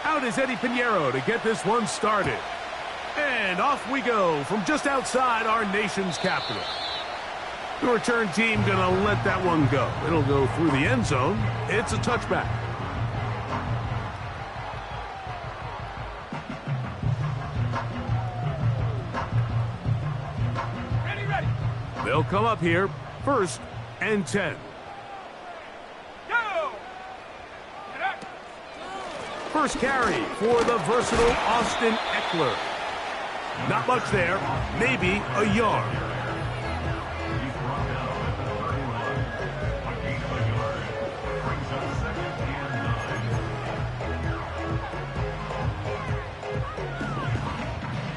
Out is Eddie Pinheiro to get this one started. And off we go from just outside our nation's capital. The return team going to let that one go. It'll go through the end zone. It's a touchback. Ready. They'll come up here, 1st and 10. Go! First carry for the versatile Austin Eckler. Not much there, maybe a yard.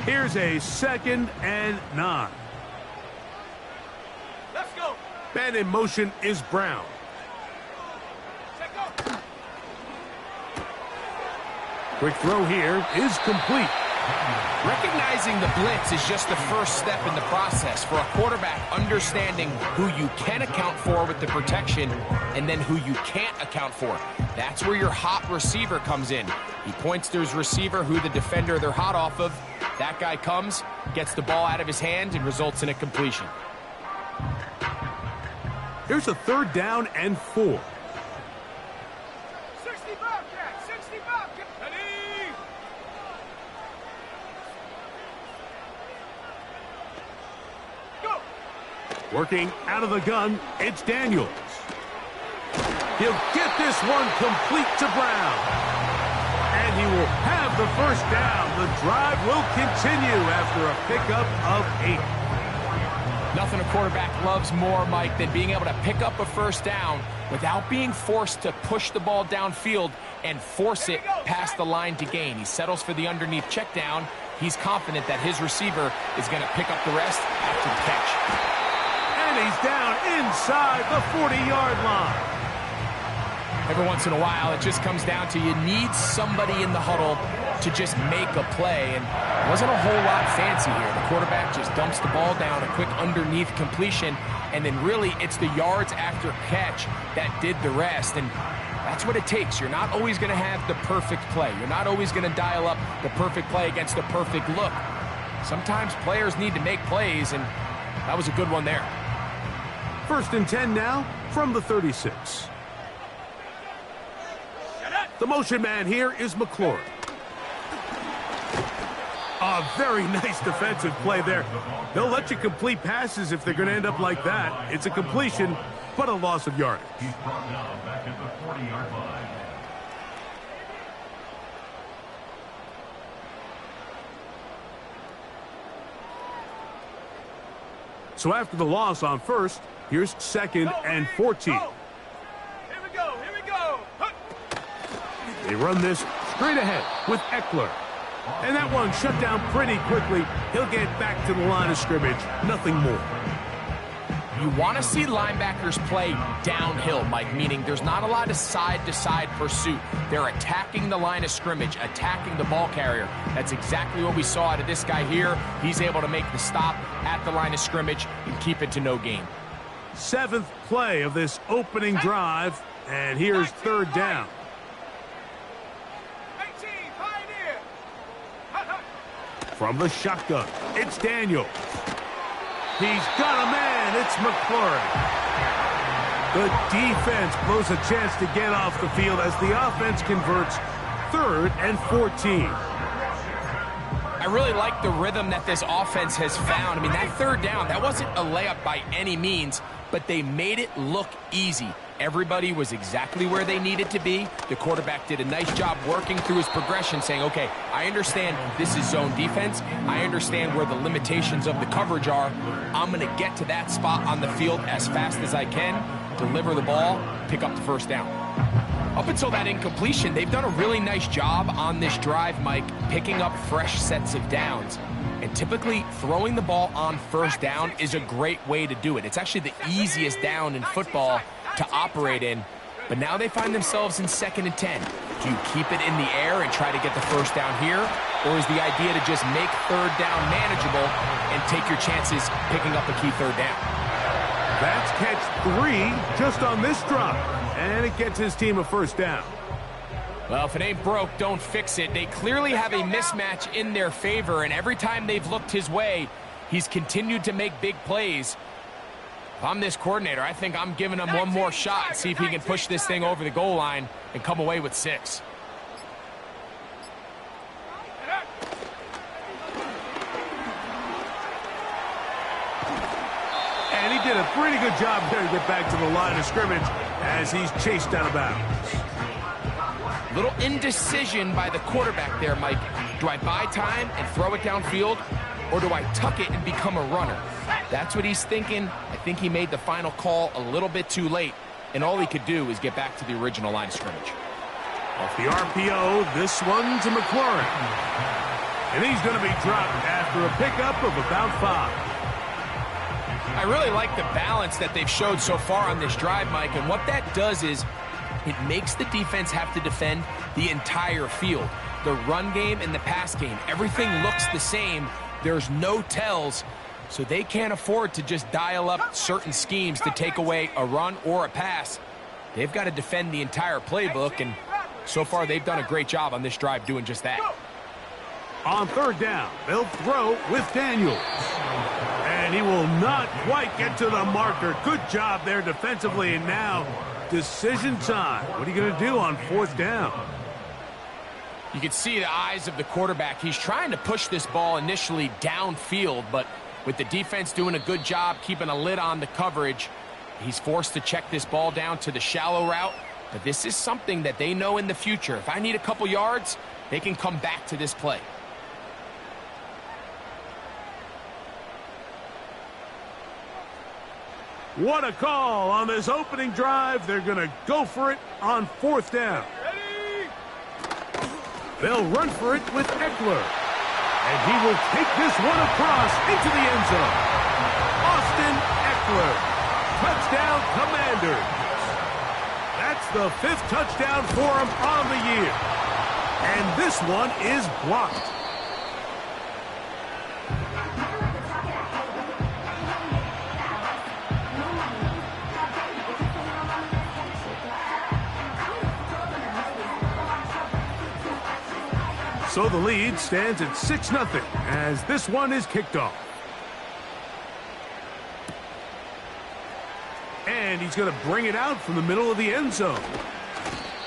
Here's a 2nd and 9. Let's go. Man in motion is Brown. Quick throw here is complete. Recognizing the blitz is just the first step in the process for a quarterback, understanding who you can account for with the protection and then who you can't account for. That's where your hot receiver comes in. He points to his receiver, who the defender they're hot off of. That guy comes, gets the ball out of his hand, and results in a completion. Here's a 3rd down and 4. 60 Bobcat, 60 Bobcat. Ready? Go. Working out of the gun, it's Daniels. He'll get this one complete to Brown. And he will have the 1st down. The drive will continue after a pickup of 8. Nothing a quarterback loves more, Mike, than being able to pick up a 1st down without being forced to push the ball downfield and force it past the line to gain. He settles for the underneath check down. He's confident that his receiver is going to pick up the rest after the catch. And he's down inside the 40-yard line. Every once in a while, it just comes down to you need somebody in the huddle to just make a play, and it wasn't a whole lot fancy here. The quarterback just dumps the ball down, a quick underneath completion, and then really it's the yards after catch that did the rest, and that's what it takes. You're not always going to have the perfect play. You're not always going to dial up the perfect play against the perfect look. Sometimes players need to make plays, and that was a good one there. 1st and 10 now from the 36. The motion man here is McLaurin. A very nice defensive play there. They'll let you complete passes if they're going to end up like that. It's a completion, but a loss of yardage. He's brought down back at the 40-yard line. So after the loss on 1st, here's 2nd and 14. They run this straight ahead with Eckler. And that one shut down pretty quickly. He'll get back to the line of scrimmage. Nothing more. You want to see linebackers play downhill, Mike, meaning there's not a lot of side-to-side pursuit. They're attacking the line of scrimmage, attacking the ball carrier. That's exactly what we saw out of this guy here. He's able to make the stop at the line of scrimmage and keep it to no gain. 7th play of this opening drive, and here's 3rd down. From the shotgun, it's Daniels. He's got a man. It's McLaurin. The defense blows a chance to get off the field as the offense converts 3rd and 14. I really like the rhythm that this offense has found. I mean, that 3rd down, that wasn't a layup by any means, but they made it look easy. Everybody was exactly where they needed to be. The quarterback did a nice job working through his progression, saying, okay, I understand this is zone defense. I understand where the limitations of the coverage are. I'm going to get to that spot on the field as fast as I can, deliver the ball, pick up the 1st down. Up until that incompletion, they've done a really nice job on this drive, Mike, picking up fresh sets of downs. And typically, throwing the ball on 1st down is a great way to do it. It's actually the easiest down in football to operate in. But now they find themselves in 2nd and 10. Do you keep it in the air and try to get the 1st down here? Or is the idea to just make 3rd down manageable and take your chances picking up a key 3rd down? That's catch 3 just on this drive. And it gets his team a 1st down. Well, if it ain't broke, don't fix it. They clearly have a mismatch in their favor, and every time they've looked his way, he's continued to make big plays. If I'm this coordinator, I think I'm giving him one more shot and see if he can push this thing over the goal line and come away with 6. And he did a pretty good job there to get back to the line of scrimmage as he's chased out of bounds. Little indecision by the quarterback there, Mike. Do I buy time and throw it downfield, or do I tuck it and become a runner? That's what he's thinking. I think he made the final call a little bit too late, and all he could do is get back to the original line of scrimmage. Off the RPO, this one to McLaurin. And he's going to be dropped after a pickup of about 5. I really like the balance that they've showed so far on this drive, Mike, and what that does is it makes the defense have to defend the entire field. The run game and the pass game, everything looks the same. There's no tells, so they can't afford to just dial up certain schemes to take away a run or a pass. They've got to defend the entire playbook, and so far they've done a great job on this drive doing just that. On 3rd down, they'll throw with Daniels. And he will not quite get to the marker. Good job there defensively, and now decision time. What are you going to do on 4th down? You can see the eyes of the quarterback. He's trying to push this ball initially downfield, but with the defense doing a good job keeping a lid on the coverage, he's forced to check this ball down to the shallow route. But this is something that they know in the future. If I need a couple yards, they can come back to this play. What a call on this opening drive. They're going to go for it on 4th down. They'll run for it with Eckler. And he will take this one across into the end zone. Austin Eckler. Touchdown, Commanders. That's the 5th touchdown for him on the year. And this one is blocked. So the lead stands at 6-0 as this one is kicked off. And he's going to bring it out from the middle of the end zone.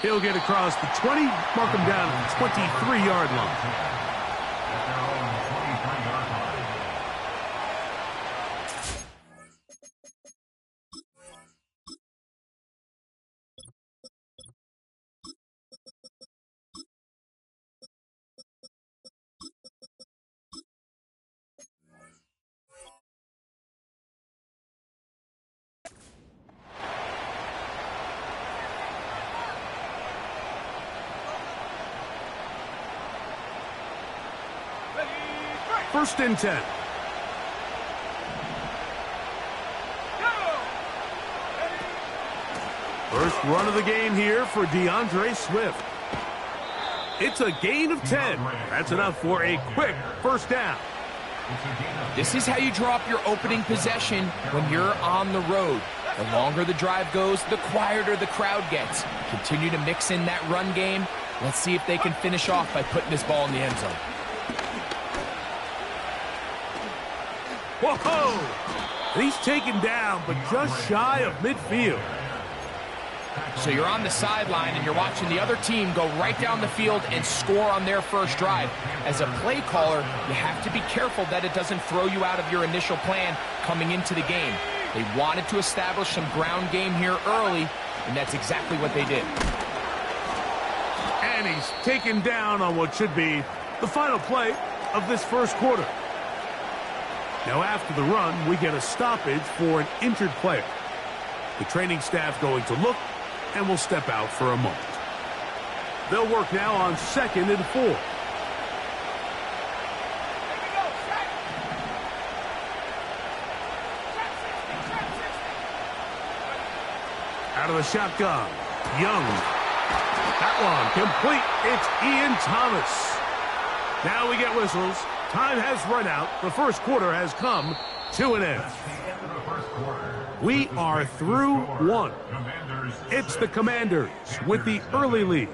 He'll get across the 20, mark him down at the 23-yard line. First and 10. First run of the game here for DeAndre Swift. It's a gain of 10. That's enough for a quick first down. This is how you draw up your opening possession when you're on the road. The longer the drive goes, the quieter the crowd gets. Continue to mix in that run game. Let's see if they can finish off by putting this ball in the end zone. Whoa! He's taken down, but just shy of midfield. So you're on the sideline and you're watching the other team go right down the field and score on their first drive. As a play caller, you have to be careful that it doesn't throw you out of your initial plan coming into the game. They wanted to establish some ground game here early, and that's exactly what they did. And he's taken down on what should be the final play of this first quarter. Now after the run, we get a stoppage for an injured player. The training staff going to look and will step out for a moment. They'll work now on 2nd and 4. Out of the shotgun, Young. That one complete. It's Ian Thomas. Now we get whistles. Time has run out. The first quarter has come to an end. We are through one. It's the Commanders with the early lead.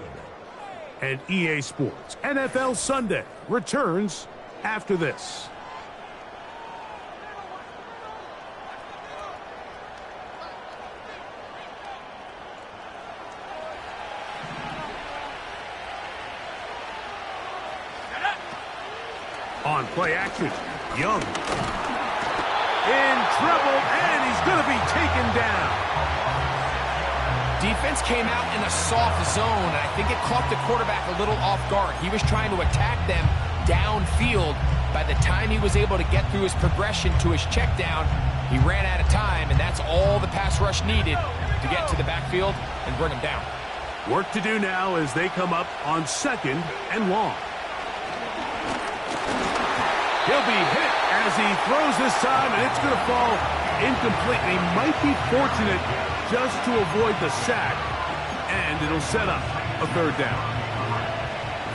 And EA Sports NFL Sunday returns after this. On play action, Young in trouble, and he's going to be taken down. Defense came out in a soft zone, and I think it caught the quarterback a little off guard. He was trying to attack them downfield. By the time he was able to get through his progression to his check down, he ran out of time, and that's all the pass rush needed to get to the backfield and bring him down. Work to do now as they come up on 2nd and long. He'll be hit as he throws this time, and it's going to fall incomplete. He might be fortunate just to avoid the sack, and it'll set up a 3rd down.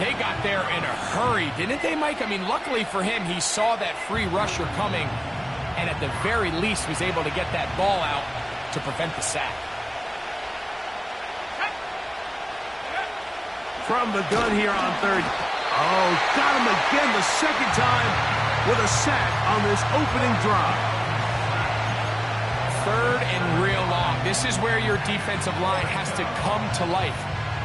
They got there in a hurry, didn't they, Mike? I mean, luckily for him, he saw that free rusher coming, and at the very least was able to get that ball out to prevent the sack. From the gun here on 3rd. Oh, got him again the 2nd time with a sack on this opening drive. 3rd and real long. This is where your defensive line has to come to life.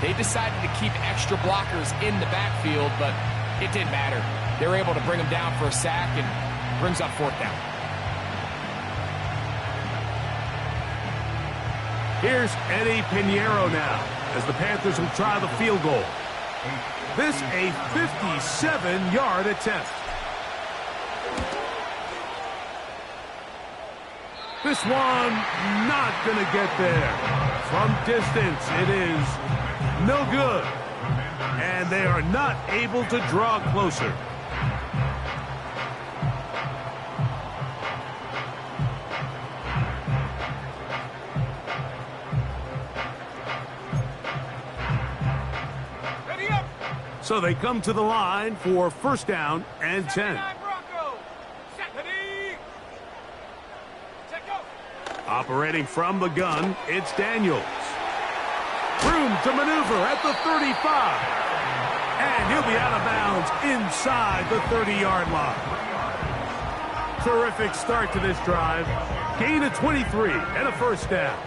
They decided to keep extra blockers in the backfield, but it didn't matter. They were able to bring him down for a sack and brings up 4th down. Here's Eddie Pinheiro now as the Panthers will try the field goal. This a 57-yard attempt. This one not going to get there. From distance, it is no good. And they are not able to draw closer. Ready up. So they come to the line for 1st down and 10. Operating from the gun, it's Daniels. Room to maneuver at the 35. And he'll be out of bounds inside the 30-yard line. Terrific start to this drive. Gain of 23 and a 1st down.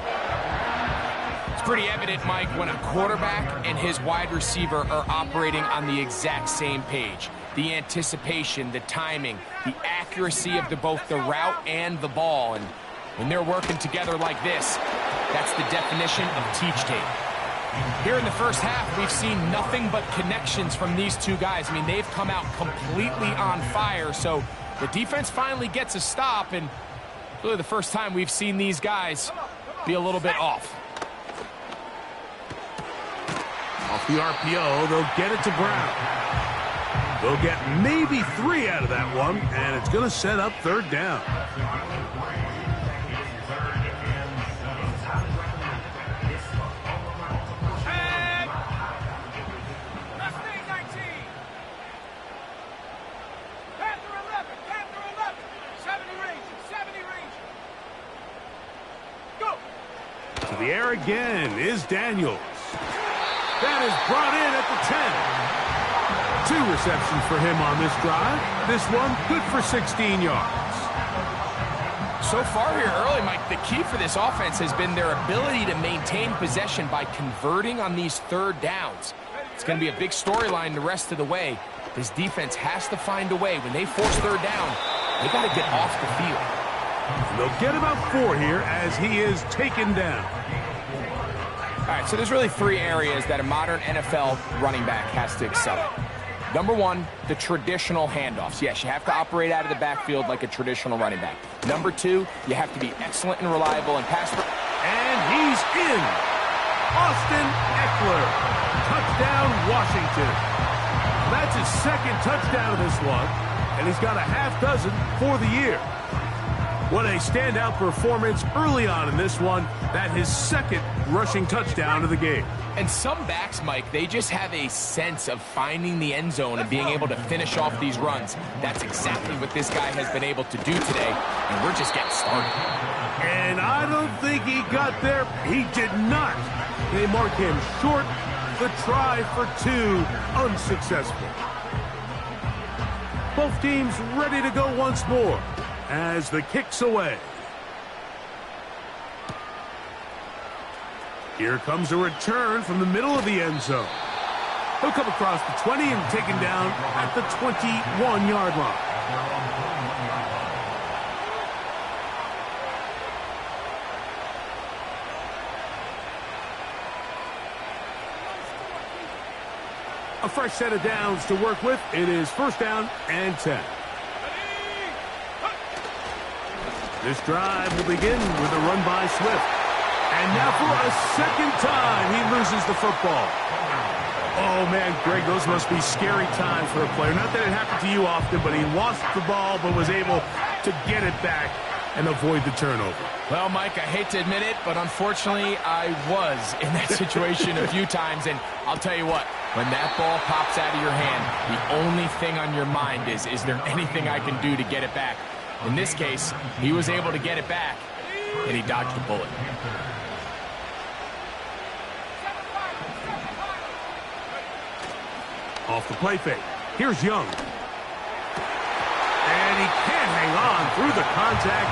It's pretty evident, Mike, when a quarterback and his wide receiver are operating on the exact same page. The anticipation, the timing, the accuracy of both the route and the ball. And when they're working together like this, that's the definition of teach tape. Here in the first half, we've seen nothing but connections from these two guys. I mean, they've come out completely on fire, so the defense finally gets a stop, and really the first time we've seen these guys be a little bit off. Off the RPO, they'll get it to Brown. They'll get maybe 3 out of that one, and it's going to set up 3rd down. To the air again is Daniels. That is brought in at the 10. 2 receptions for him on this drive. This one good for 16 yards. So far here early, Mike, the key for this offense has been their ability to maintain possession by converting on these 3rd downs. It's going to be a big storyline the rest of the way. This defense has to find a way. When they force 3rd down, they got to get off the field. And they'll get about 4 here as he is taken down. All right, so there's really 3 areas that a modern NFL running back has to excel at. Number 1, the traditional handoffs. Yes, you have to operate out of the backfield like a traditional running back. Number 2, you have to be excellent and reliable in pass. And he's in. Austin Eckler. Touchdown, Washington. That's his 2nd touchdown of this one, and he's got a half dozen for the year. What a standout performance early on in this one. That his 2nd rushing touchdown of the game. And some backs, Mike, they just have a sense of finding the end zone and being able to finish off these runs. That's exactly what this guy has been able to do today, and we're just getting started. And I don't think he got there. He did not. They mark him short The try for two, unsuccessful. Both teams ready to go once more as the kick's away. Here comes a return from the middle of the end zone. He'll come across the 20 and taken down at the 21-yard line. A fresh set of downs to work with. It is first down and 10. This drive will begin with a run by Swift. And now for a second time, he loses the football. Oh, man, Greg, those must be scary times for a player. Not that it happened to you often, but he lost the ball but was able to get it back and avoid the turnover. Well, Mike, I hate to admit it, but unfortunately, I was in that situation a few times. And I'll tell you what, when that ball pops out of your hand, the only thing on your mind is there anything I can do to get it back? In this case, he was able to get it back, and he dodged a bullet. Off the play fake. Here's Young. And he can't hang on through the contact.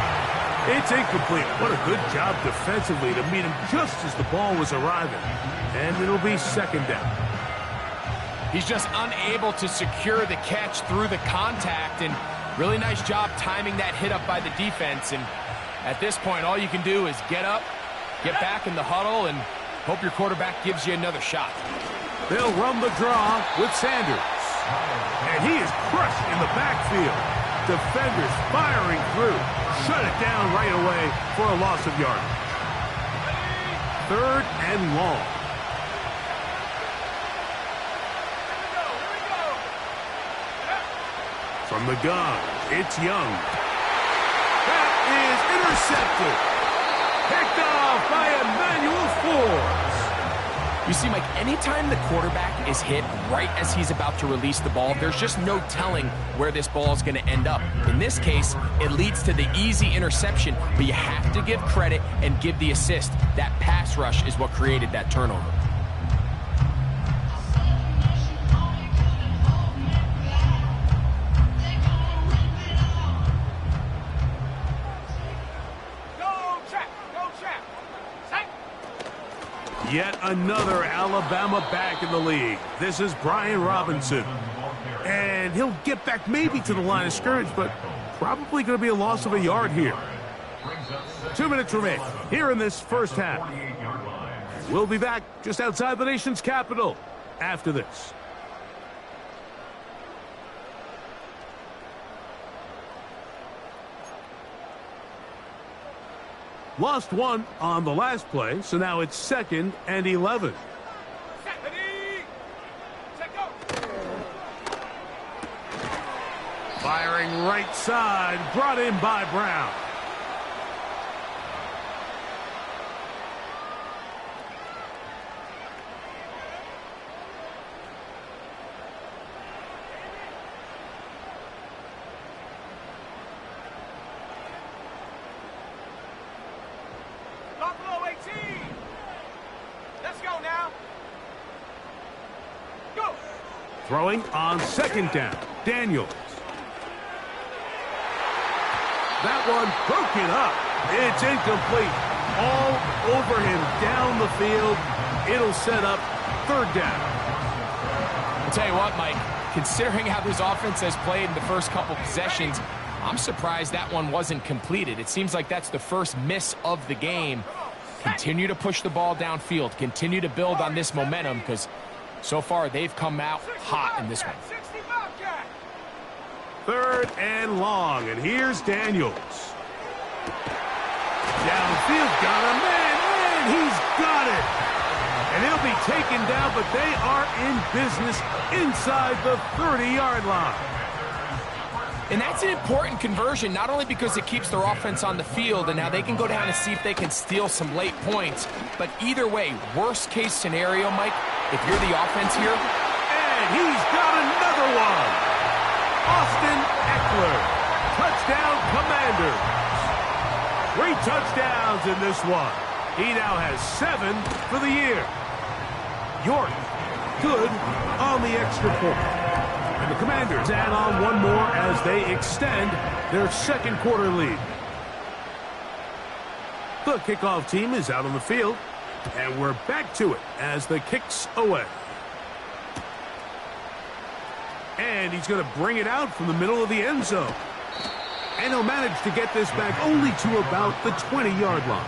It's incomplete. What a good job defensively to meet him just as the ball was arriving. And it'll be second down. He's just unable to secure the catch through the contact, and really nice job timing that hit up by the defense. And at this point, all you can do is get up, get back in the huddle, and hope your quarterback gives you another shot. They'll run the draw with Sanders. And he is crushed in the backfield. Defenders firing through. Shut it down right away for a loss of yardage. Third and long. From the gun, it's Young. That is intercepted. Picked off by Emmanuel Forbes. You see, Mike, anytime the quarterback is hit right as he's about to release the ball, there's just no telling where this ball is going to end up. In this case, it leads to the easy interception, but you have to give credit and give the assist. That pass rush is what created that turnover. Yet another Alabama back in the league. This is Brian Robinson. And he'll get back maybe to the line of scrimmage, but probably going to be a loss of a yard here. 2 minutes remain here in this first half. We'll be back just outside the nation's capital after this. Lost one on the last play, so now it's 2nd and 11. Firing right side, brought in by Brown. Throwing on 2nd down, Daniels. That one broken up. It's incomplete. All over him down the field. It'll set up 3rd down. I'll tell you what, Mike, considering how this offense has played in the first couple possessions, I'm surprised that one wasn't completed. It seems like that's the first miss of the game. Continue to push the ball downfield. Continue to build on this momentum, because so far they've come out hot in this one. 3rd and long, and here's Daniels. Downfield, got him, and he's got it. And he'll be taken down, but they are in business inside the 30-yard line. And that's an important conversion, not only because it keeps their offense on the field, and now they can go down and see if they can steal some late points, but either way, worst case scenario, Mike, if you're the offense here. And he's got another one. Austin Eckler. Touchdown, Commanders. 3 touchdowns in this one. He now has 7 for the year. York good on the extra point. And the Commanders add on one more as they extend their second quarter lead. The kickoff team is out on the field, and we're back to it as the kick's away. And he's going to bring it out from the middle of the end zone. And he'll manage to get this back only to about the 20-yard line.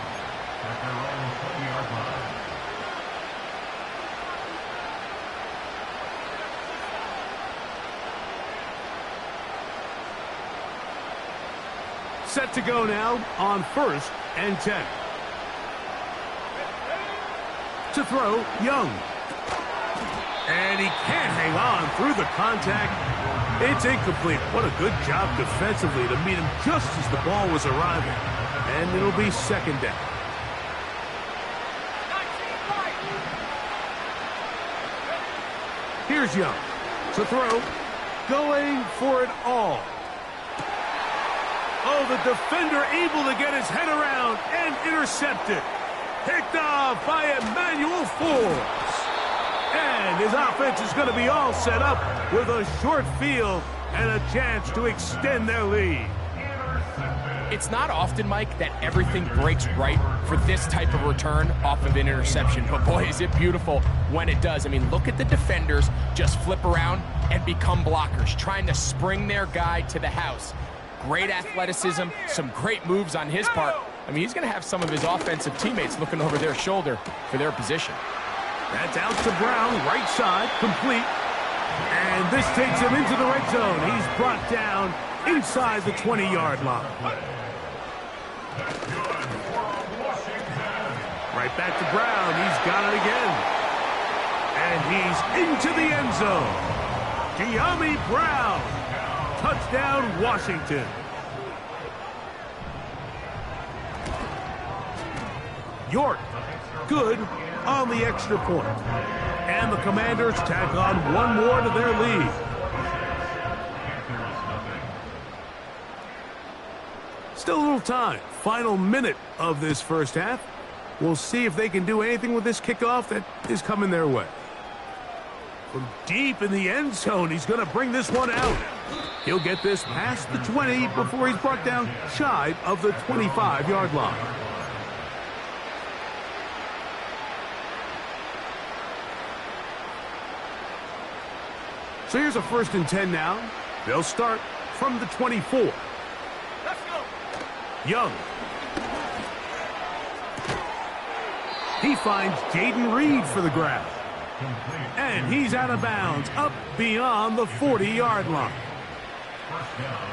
Set to go now on 1st and 10. To throw, Young. And he can't hang on through the contact. It's incomplete. What a good job defensively to meet him just as the ball was arriving. And it'll be second down. Here's Young to throw, going for it all. Oh, the defender able to get his head around and intercepted. Picked off by Emmanuel Forbes. And his offense is going to be all set up with a short field and a chance to extend their lead. It's not often, Mike, that everything breaks right for this type of return off of an interception. But boy, is it beautiful when it does. I mean, look at the defenders just flip around and become blockers, trying to spring their guy to the house. Great athleticism, some great moves on his part. I mean, he's going to have some of his offensive teammates looking over their shoulder for their position. That's out to Brown, right side, complete. And this takes him into the red zone. He's brought down inside the 20-yard line. Right back to Brown. He's got it again. And he's into the end zone. De'Ami Brown. Touchdown, Washington. York, good on the extra point. And the Commanders tack on one more to their lead. Still a little time. Final minute of this first half. We'll see if they can do anything with this kickoff that is coming their way. From deep in the end zone, he's going to bring this one out. He'll get this past the 20 before he's brought down shy of the 25-yard line. So here's a 1st and 10 now. They'll start from the 24. Let's go. Young. He finds Jaden Reed for the grab. And he's out of bounds, up beyond the 40-yard line.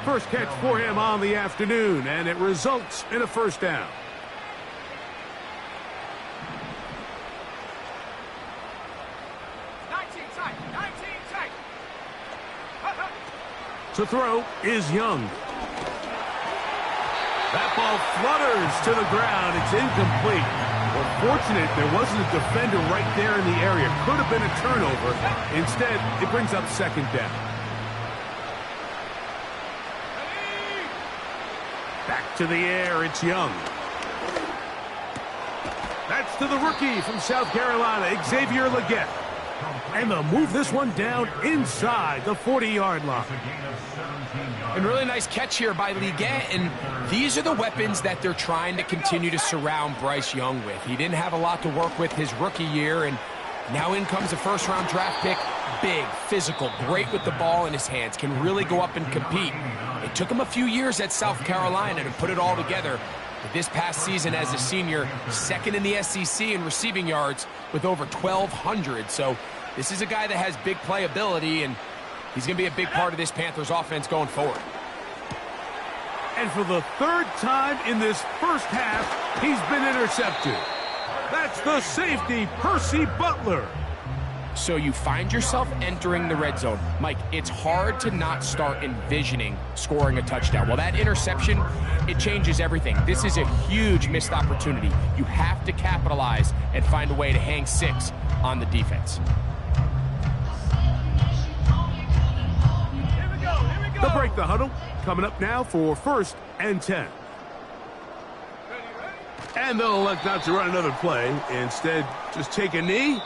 First catch for him on the afternoon, and it results in a first down. To throw is Young. That ball flutters to the ground. It's incomplete. Well, fortunate there wasn't a defender right there in the area. Could have been a turnover. Instead, it brings up second down. Back to the air, it's Young. That's to the rookie from South Carolina, Xavier Legette. And they'll move this one down inside the 40-yard line. And really nice catch here by Legette, and these are the weapons that they're trying to continue to surround Bryce Young with. He didn't have a lot to work with his rookie year, and now in comes a first-round draft pick. Big, physical, great with the ball in his hands, can really go up and compete. It took him a few years at South Carolina to put it all together. But this past season as a senior, second in the SEC in receiving yards with over 1,200. So this is a guy that has big playability, and he's going to be a big part of this Panthers offense going forward. And for the third time in this first half, he's been intercepted. That's the safety, Percy Butler. So you find yourself entering the red zone. Mike, it's hard to not start envisioning scoring a touchdown. Well, that interception, it changes everything. This is a huge missed opportunity. You have to capitalize and find a way to hang 6 on the defense. They'll break the huddle. Coming up now for 1st and 10. And they'll elect not to run another play. Instead, just take a knee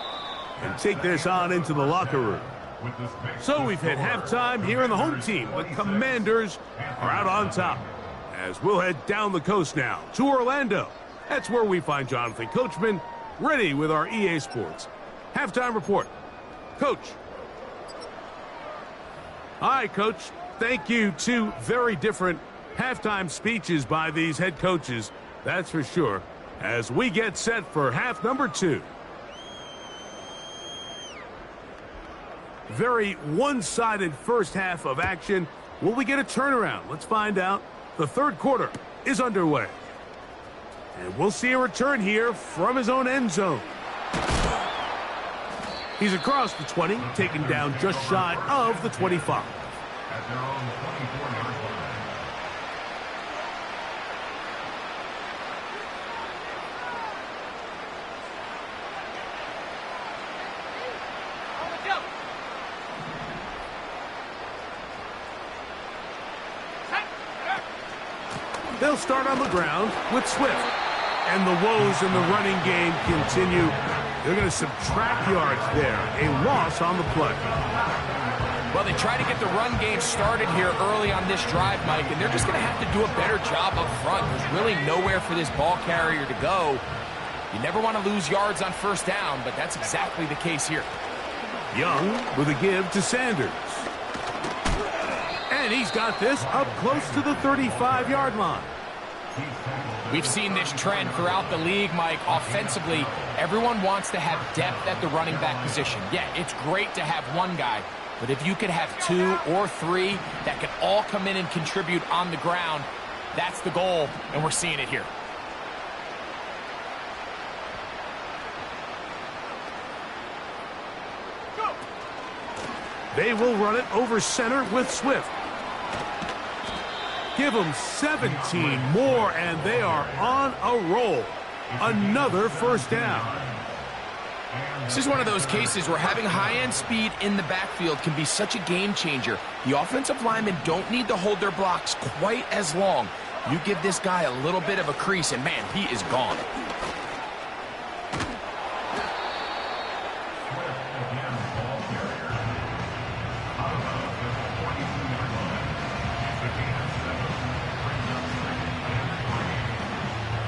and take this on into the locker room. So we've hit halftime here in the home team. The Commanders are out on top. As we'll head down the coast now to Orlando. That's where we find Jonathan Coachman ready with our EA Sports halftime report. Coach. Hi, Coach. Thank you. Two very different halftime speeches by these head coaches, that's for sure, as we get set for half number 2. Very one-sided first half of action. Will we get a turnaround? Let's find out. The third quarter is underway. And we'll see a return here from his own end zone. He's across the 20, taken down just shy of the 25. At their own 24-yard line. They'll start on the ground with Swift. And the woes in the running game continue. They're going to subtract yards there. A loss on the play. Well, they try to get the run game started here early on this drive, Mike, and they're just going to have to do a better job up front. There's really nowhere for this ball carrier to go. You never want to lose yards on first down, but that's exactly the case here. Young with a give to Sanders. And he's got this up close to the 35-yard line. We've seen this trend throughout the league, Mike. Offensively, everyone wants to have depth at the running back position. Yeah, it's great to have one guy, but if you could have 2 or 3 that can all come in and contribute on the ground, that's the goal, and we're seeing it here. Go. They will run it over center with Swift. Give them 17 more, and they are on a roll. Another first down. This is one of those cases where having high-end speed in the backfield can be such a game changer. The offensive linemen don't need to hold their blocks quite as long. You give this guy a little bit of a crease, and man, he is gone.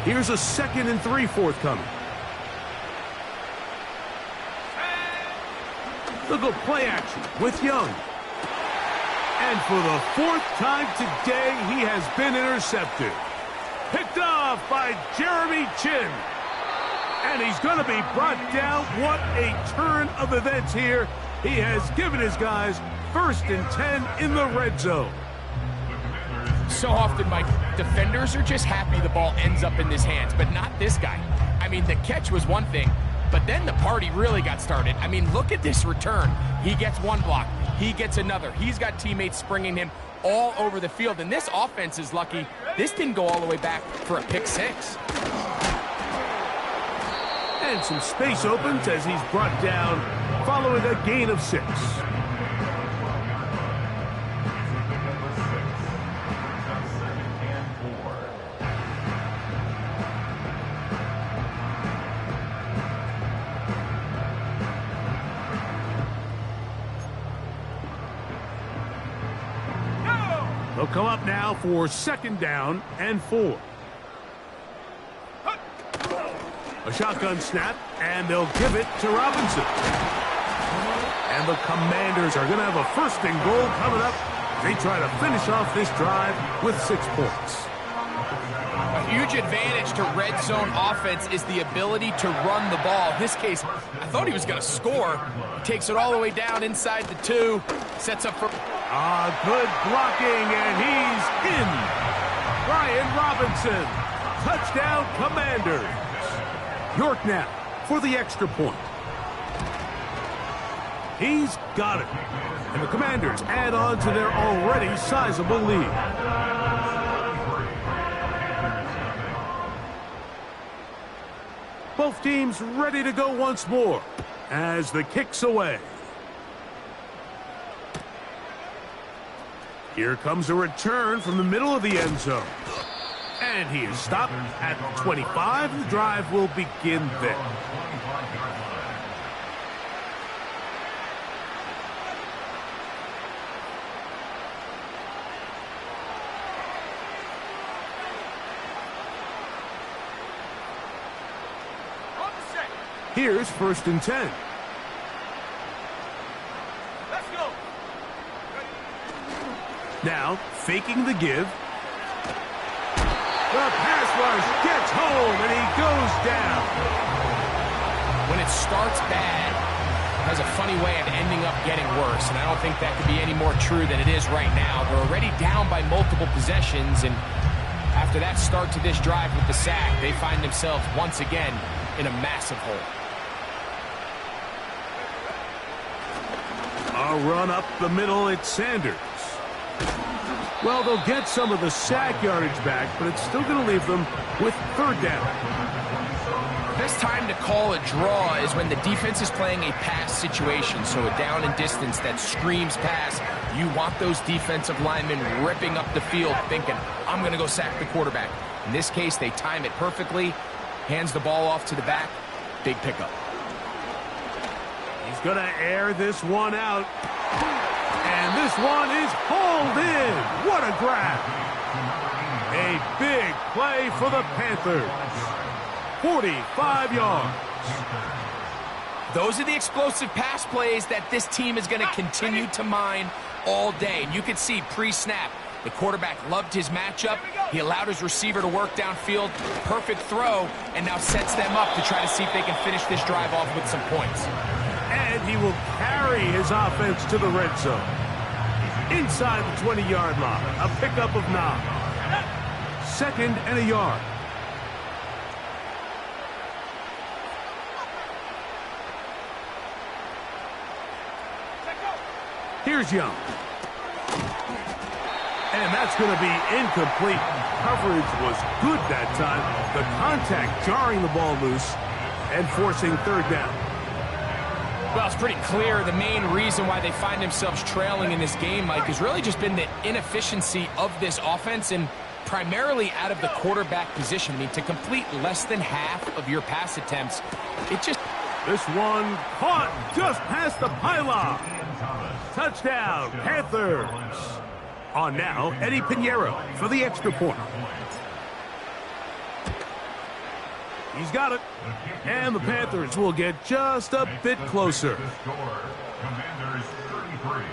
Here's a 2nd and 3 forthcoming. They'll go play action with Young. And for the 4th time today, he has been intercepted. Picked off by Jeremy Chin. And he's going to be brought down. What a turn of events here. He has given his guys 1st and 10 in the red zone. So often, Mike, defenders are just happy the ball ends up in his hands, but not this guy. I mean, the catch was one thing, but then the party really got started. I mean, look at this return. He gets one block. He gets another. He's got teammates springing him all over the field, and this offense is lucky. This didn't go all the way back for a pick 6. And some space opens as he's brought down following a gain of 6. They'll come up now for 2nd down and 4. A shotgun snap, and they'll give it to Robinson. And the Commanders are going to have a 1st and goal coming up. They try to finish off this drive with 6 points. A huge advantage to red zone offense is the ability to run the ball. In this case, I thought he was going to score. He takes it all the way down inside the 2, sets up for... Good blocking, and he's in. Brian Robinson. Touchdown, Commanders. York now for the extra point. He's got it. And the Commanders add on to their already sizable lead. Both teams ready to go once more as the kick's away. Here comes a return from the middle of the end zone. And he is stopped at the 25. The drive will begin there. Here's 1st and 10. Let's go. Now, faking the give. The pass rush gets home, and he goes down. When it starts bad, it has a funny way of ending up getting worse, and I don't think that could be any more true than it is right now. They're already down by multiple possessions, and after that start to this drive with the sack, they find themselves once again in a massive hole. A run up the middle, it's Sanders. Well, they'll get some of the sack yardage back, but it's still going to leave them with 3rd down. Best time to call a draw is when the defense is playing a pass situation, so a down and distance that screams pass. You want those defensive linemen ripping up the field thinking, I'm going to go sack the quarterback. In this case, they time it perfectly, hands the ball off to the back, big pickup. He's going to air this one out. And this one is hauled in. What a grab. A big play for the Panthers. 45 yards. Those are the explosive pass plays that this team is going to continue to mine all day. And you can see pre-snap, the quarterback loved his matchup. He allowed his receiver to work downfield. Perfect throw, and now sets them up to try to see if they can finish this drive off with some points. And he will carry his offense to the red zone. Inside the 20-yard line, a pickup of 9. 2nd and a yard. Here's Young. And that's going to be incomplete. Coverage was good that time. The contact jarring the ball loose and forcing 3rd down. Well, it's pretty clear the main reason why they find themselves trailing in this game, Mike, has really just been the inefficiency of this offense and primarily out of the quarterback position. I mean, to complete less than half of your pass attempts, it just... This one caught just past the pylon. Touchdown, Panthers. On now, Eddie Pinheiro for the extra point. He's got it. And the Panthers will get just a bit closer. Commanders 33,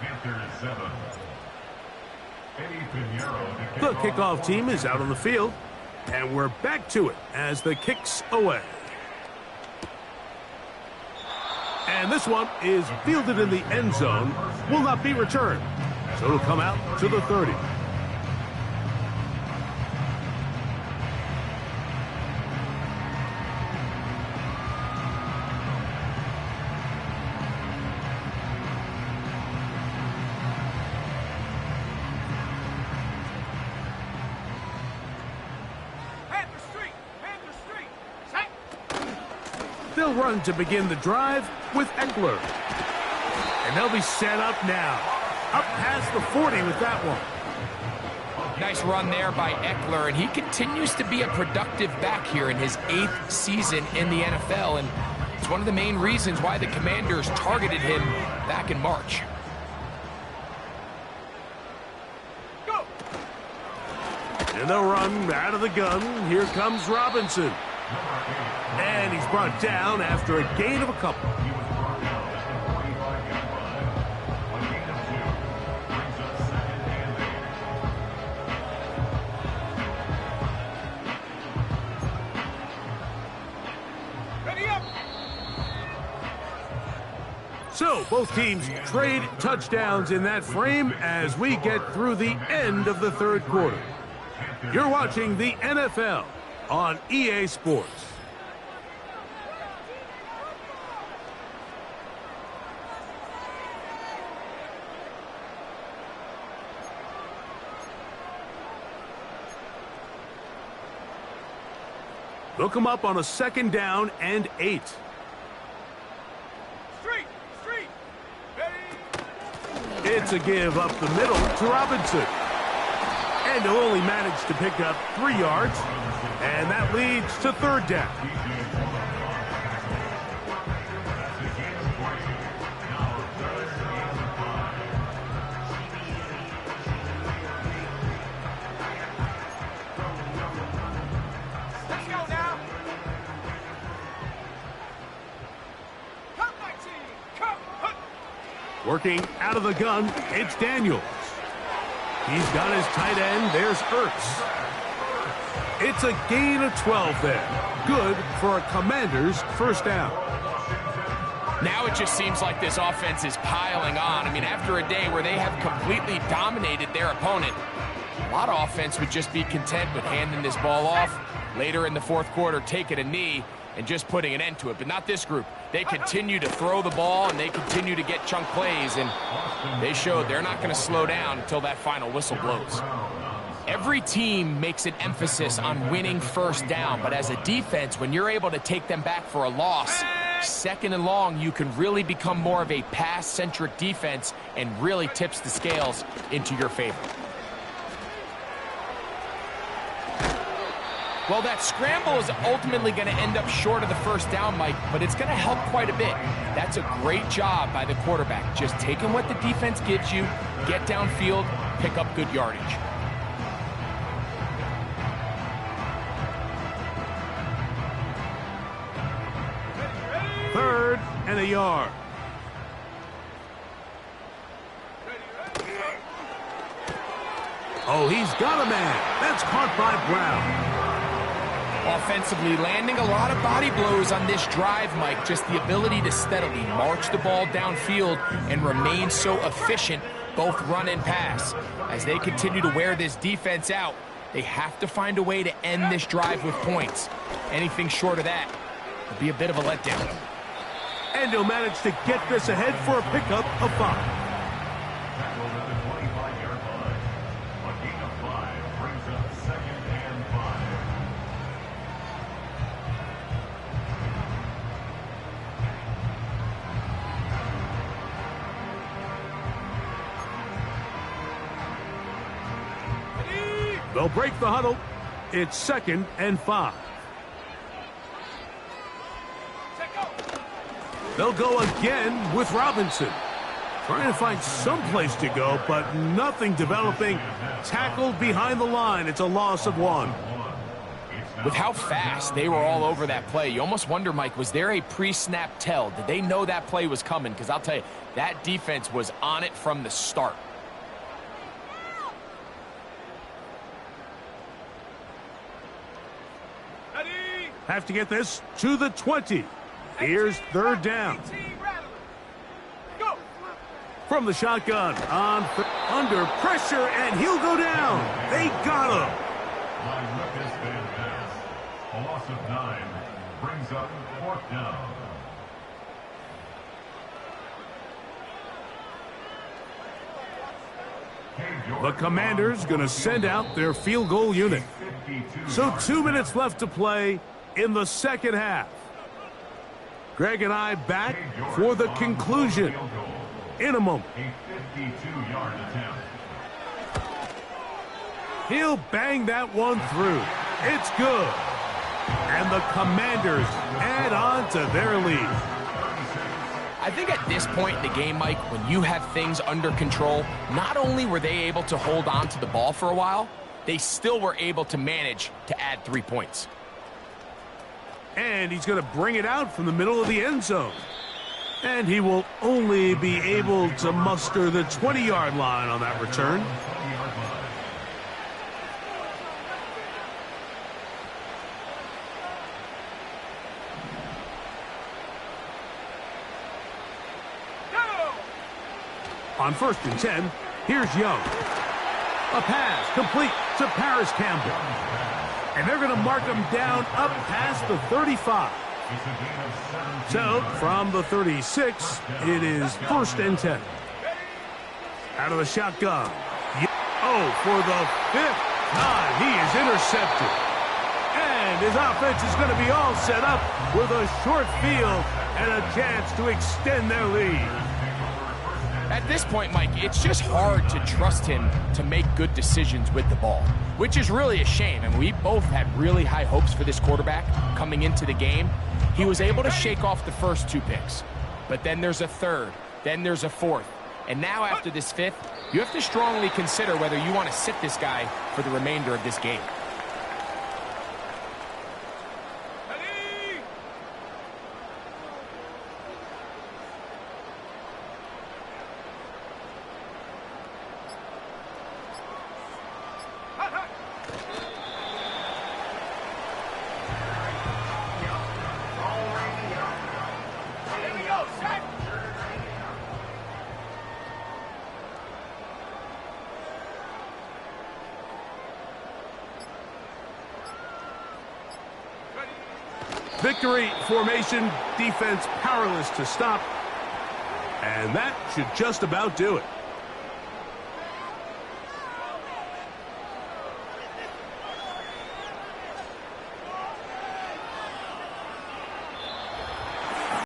Panthers 7. Eddie Pinheiro. The kickoff team is out on the field. And we're back to it as the kick's away. And this one is fielded in the end zone. Will not be returned. So it'll come out to the 30. They'll run to begin the drive with Eckler. And they'll be set up now. Up past the 40 with that one. Nice run there by Eckler, and he continues to be a productive back here in his 8th season in the NFL, and it's one of the main reasons why the Commanders targeted him back in March. Go! And they'll run out of the gun. Here comes Robinson. And he's brought down after a gain of a couple. Ready up! So both teams trade touchdowns in that frame as we get through the end of the 3rd quarter. You're watching the NFL on EA Sports. They'll come up on a 2nd down and 8. Street! Ready! It's a give up the middle to Robinson. And he'll only manage to pick up 3 yards. And that leads to 3rd down. Working out of the gun, it's Daniels. He's got his tight end. There's Ertz. It's a gain of 12 there. Good for a Commander's first down. Now it just seems like this offense is piling on. I mean, after a day where they have completely dominated their opponent, a lot of offense would just be content with handing this ball off. Later in the fourth quarter, taking a knee and just putting an end to it. But not this group. They continue to throw the ball, and they continue to get chunk plays, and they showed they're not going to slow down until that final whistle blows. Every team makes an emphasis on winning first down, but as a defense, when you're able to take them back for a loss, second and long, you can really become more of a pass-centric defense and really tips the scales into your favor. Well, that scramble is ultimately going to end up short of the first down, Mike, but it's going to help quite a bit. That's a great job by the quarterback, just taking what the defense gives you, get downfield, pick up good yardage. Third and a yard. Oh, he's got a man. That's caught by Brown. Offensively, landing a lot of body blows on this drive, Mike. Just the ability to steadily march the ball downfield and remain so efficient, both run and pass. As they continue to wear this defense out, they have to find a way to end this drive with points. Anything short of that would be a bit of a letdown. And he'll manage to get this ahead for a pickup of 5. They'll break the huddle. It's 2nd and 5. They'll go again with Robinson. Trying to find some place to go, but nothing developing. Tackled behind the line. It's a loss of 1. With how fast they were all over that play, you almost wonder, Mike, was there a pre-snap tell? Did they know that play was coming? Because I'll tell you, that defense was on it from the start. Have to get this to the 20. Here's 3rd down. From the shotgun, under pressure, and he'll go down. They got him. A loss of 9 brings up 4th down. The Commanders going to send out their field goal unit. So 2 minutes left to play in the second half. Greg and I back for the conclusion in a moment. A 52-yard attempt. He'll bang that one through. It's good. And the Commanders add on to their lead. I think at this point in the game, Mike, when you have things under control, not only were they able to hold on to the ball for a while, they still were able to manage to add 3 points. And he's going to bring it out from the middle of the end zone. And he will only be able to muster the 20-yard line on that return. On 1st and 10, here's Young. A pass complete to Paris Campbell. And they're going to mark him down up past the 35. So, from the 36, it is 1st and 10. Out of the shotgun. Oh, for the 5th time, he is intercepted. And his offense is going to be all set up with a short field and a chance to extend their lead. At this point, Mike, it's just hard to trust him to make good decisions with the ball, which is really a shame. And we both had really high hopes for this quarterback coming into the game. He was able to shake off the first 2 picks, but then there's a 3rd, then there's a 4th. And now after this 5th, you have to strongly consider whether you want to sit this guy for the remainder of this game. Victory formation, defense powerless to stop. And that should just about do it.